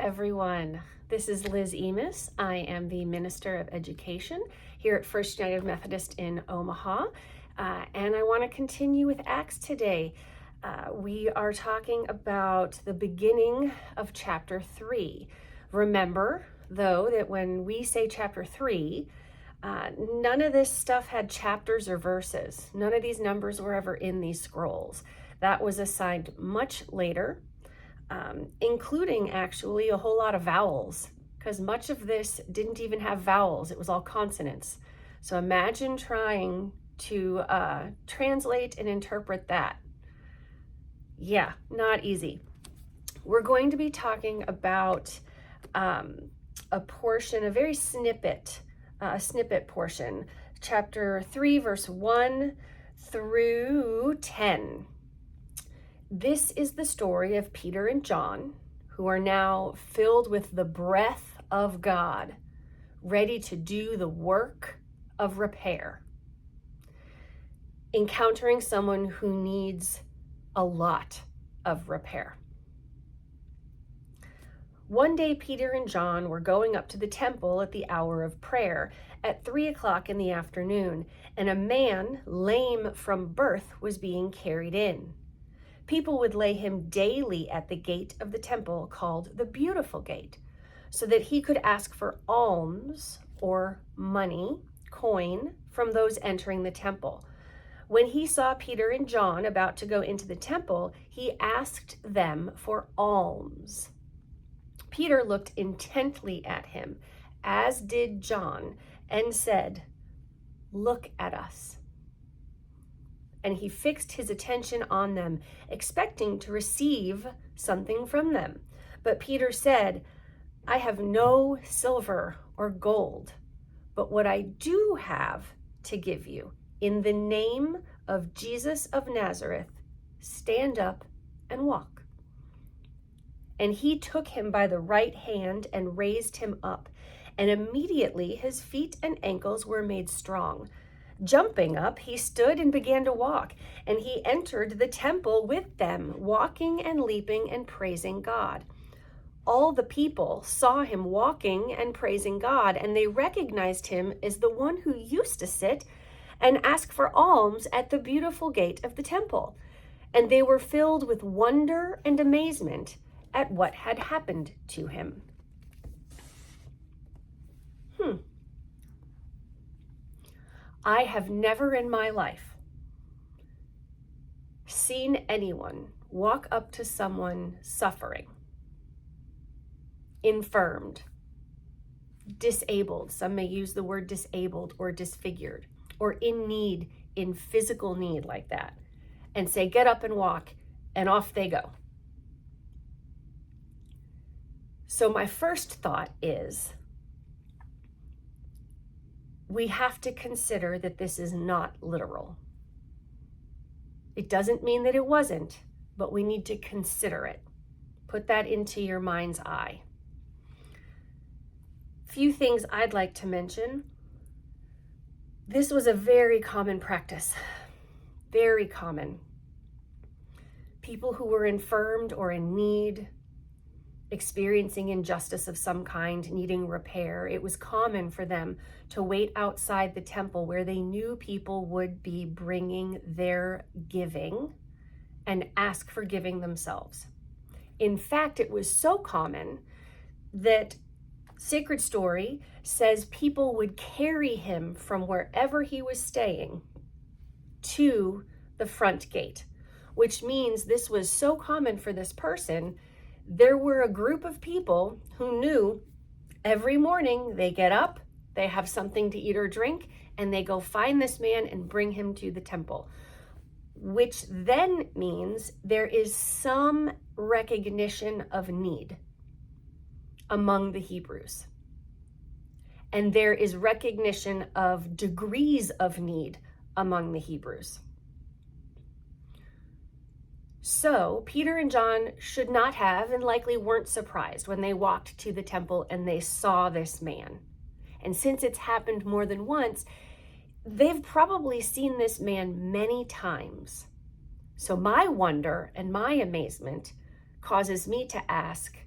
everyone. This is Liz Emis. I am the Minister of Education here at First United Methodist in Omaha, and I want to continue with Acts today. We are talking about the beginning of chapter 3. Remember, though, that when we say chapter 3, none of this stuff had chapters or verses. None of these numbers were ever in these scrolls. That was assigned much later, including actually a whole lot of vowels, because much of this didn't even have vowels. It was all consonants. So imagine trying to translate and interpret that. Yeah, not easy. We're going to be talking about a portion, a very snippet portion, chapter 3, verse 1 through 10. This is the story of Peter and John, who are now filled with the breath of God, ready to do the work of repair, encountering someone who needs a lot of repair. One day, Peter and John were going up to the temple at the hour of prayer at 3 o'clock in the afternoon, and a man lame from birth was being carried in. People would lay him daily at the gate of the temple called the Beautiful Gate, so that he could ask for alms or money, coin, from those entering the temple. When he saw Peter and John about to go into the temple, he asked them for alms. Peter looked intently at him, as did John, and said, "Look at us." And he fixed his attention on them, expecting to receive something from them. But Peter said, "I have no silver or gold, but what I do have to give you, in the name of Jesus of Nazareth, stand up and walk." And he took him by the right hand and raised him up, and immediately his feet and ankles were made strong. Jumping up, he stood and began to walk, and he entered the temple with them, walking and leaping and praising God. All the people saw him walking and praising God, and they recognized him as the one who used to sit and ask for alms at the Beautiful Gate of the temple. And they were filled with wonder and amazement at what had happened to him. I have never in my life seen anyone walk up to someone suffering, infirmed, disabled. Some may use the word disabled or disfigured, or in need, in physical need like that, and say, "Get up and walk," and off they go. So my first thought is, we have to consider that this is not literal. It doesn't mean that it wasn't, but we need to consider it. Put that into your mind's eye. Few things I'd like to mention. This was a very common practice, very common. People who were infirmed or in need, experiencing injustice of some kind, needing repair, it was common for them to wait outside the temple where they knew people would be bringing their giving and ask for giving themselves. In fact, it was so common that Sacred Story says people would carry him from wherever he was staying to the front gate, which means this was so common for this person. There were a group of people who knew every morning they get up, they have something to eat or drink, and they go find this man and bring him to the temple, which then means there is some recognition of need among the Hebrews. And there is recognition of degrees of need among the Hebrews. So Peter and John should not have, and likely weren't surprised when they walked to the temple and they saw this man. And since it's happened more than once, they've probably seen this man many times. So my wonder and my amazement causes me to ask,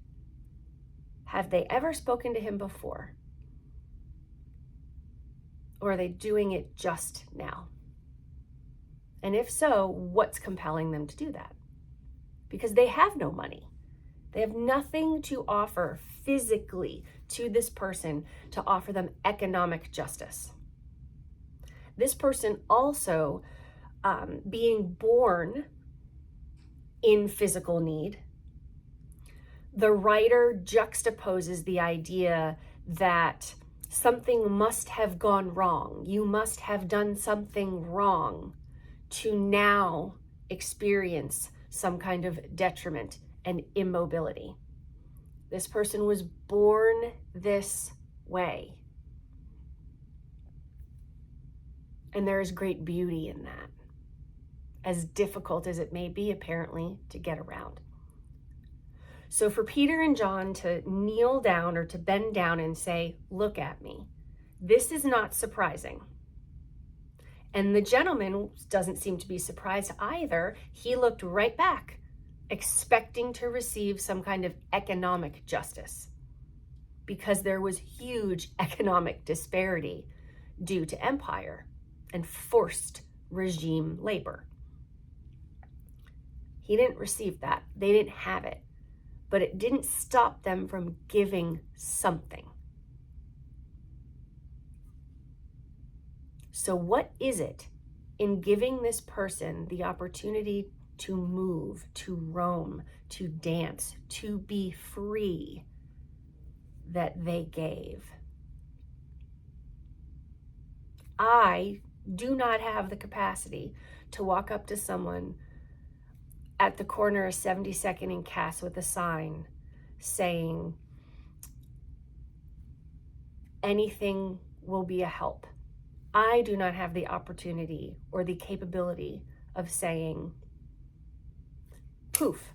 Have they ever spoken to him before? Or are they doing it just now? And if so, what's compelling them to do that? Because they have no money. They have nothing to offer physically to this person to offer them economic justice. This person also, being born in physical need, the writer juxtaposes the idea that something must have gone wrong. You must have done something wrong to now experience some kind of detriment and immobility. This person was born this way. And there is great beauty in that, as difficult as it may be, apparently, to get around. So for Peter and John to kneel down or to bend down and say, "Look at me," this is not surprising. And the gentleman doesn't seem to be surprised either. He looked right back, expecting to receive some kind of economic justice, because there was huge economic disparity due to empire and forced regime labor. He didn't receive that. They didn't have it. But it didn't stop them from giving something. So what is it in giving this person the opportunity to move, to roam, to dance, to be free that they gave? I do not have the capacity to walk up to someone at the corner of 72nd and Cass with a sign saying, "Anything will be a help." I do not have the opportunity or the capability of saying, "Poof,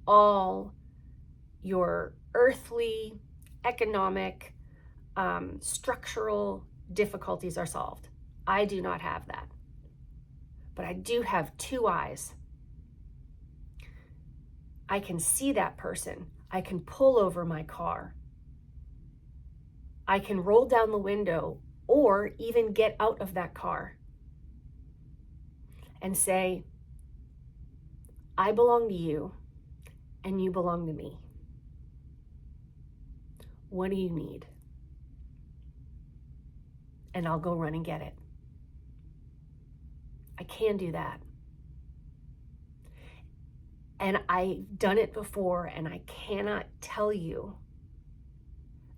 all your earthly, economic, structural difficulties are solved." I do not have that. But I do have two eyes. I can see that person. I can pull over my car. I can roll down the window or even get out of that car and say, "I belong to you and you belong to me. What do you need?" And I'll go run and get it. I can do that. And I've done it before, and I cannot tell you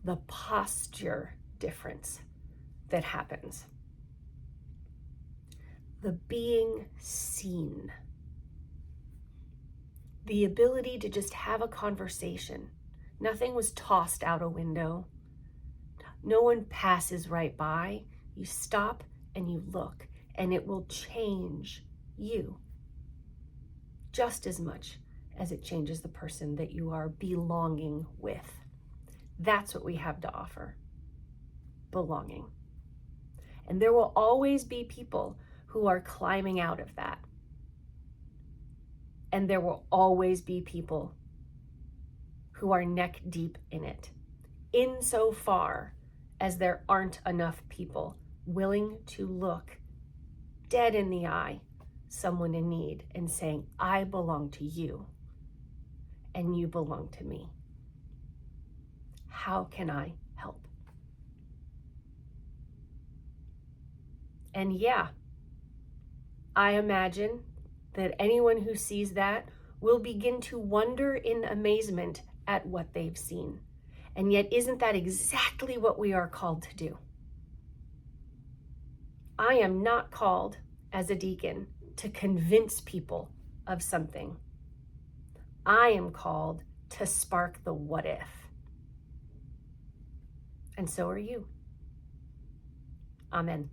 the posture difference that happens. The being seen. The ability to just have a conversation. Nothing was tossed out a window. No one passes right by. You stop and you look. And it will change you just as much as it changes the person that you are belonging with. That's what we have to offer. Belonging. And there will always be people who are climbing out of that. And there will always be people who are neck deep in it, insofar as there aren't enough people willing to look dead in the eye someone in need and saying, "I belong to you and you belong to me. How can I help?" And yeah, I imagine that anyone who sees that will begin to wonder in amazement at what they've seen. And yet, isn't that exactly what we are called to do? I am not called as a deacon to convince people of something. I am called to spark the what if. And so are you. Amen.